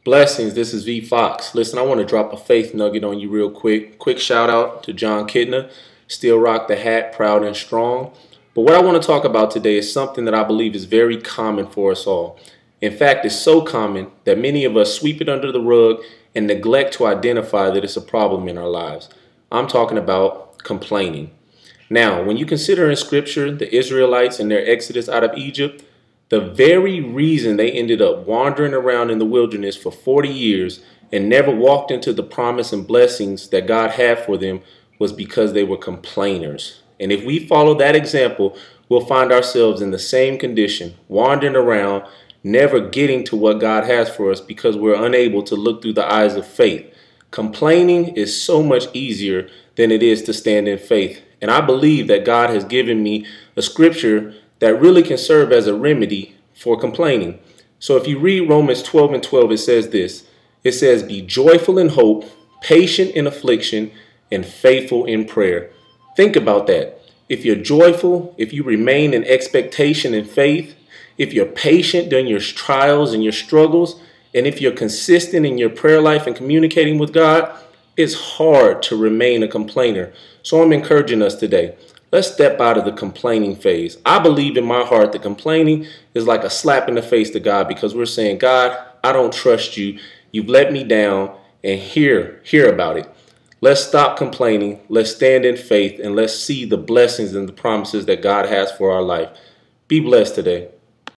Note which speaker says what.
Speaker 1: Blessings, this is V Fox. Listen, I want to drop a faith nugget on you real quick. Quick shout out to John Kidner. Still rock the hat, proud and strong. But what I want to talk about today is something that I believe is very common for us all. In fact, it's so common that many of us sweep it under the rug and neglect to identify that it's a problem in our lives. I'm talking about complaining. Now, when you consider in Scripture the Israelites and their exodus out of Egypt, the very reason they ended up wandering around in the wilderness for 40 years and never walked into the promise and blessings that God had for them was because they were complainers. And if we follow that example, we'll find ourselves in the same condition, wandering around, never getting to what God has for us because we're unable to look through the eyes of faith. Complaining is so much easier than it is to stand in faith. And I believe that God has given me a scripture that really can serve as a remedy for complaining. So if you read Romans 12:12, it says this. It says, "Be joyful in hope, patient in affliction, and faithful in prayer." Think about that. If you're joyful, if you remain in expectation and faith, if you're patient during your trials and your struggles, and if you're consistent in your prayer life and communicating with God, it's hard to remain a complainer. So I'm encouraging us today. Let's step out of the complaining phase. I believe in my heart that complaining is like a slap in the face to God because we're saying, God, I don't trust you. You've let me down, and hear about it. Let's stop complaining. Let's stand in faith, and let's see the blessings and the promises that God has for our life. Be blessed today.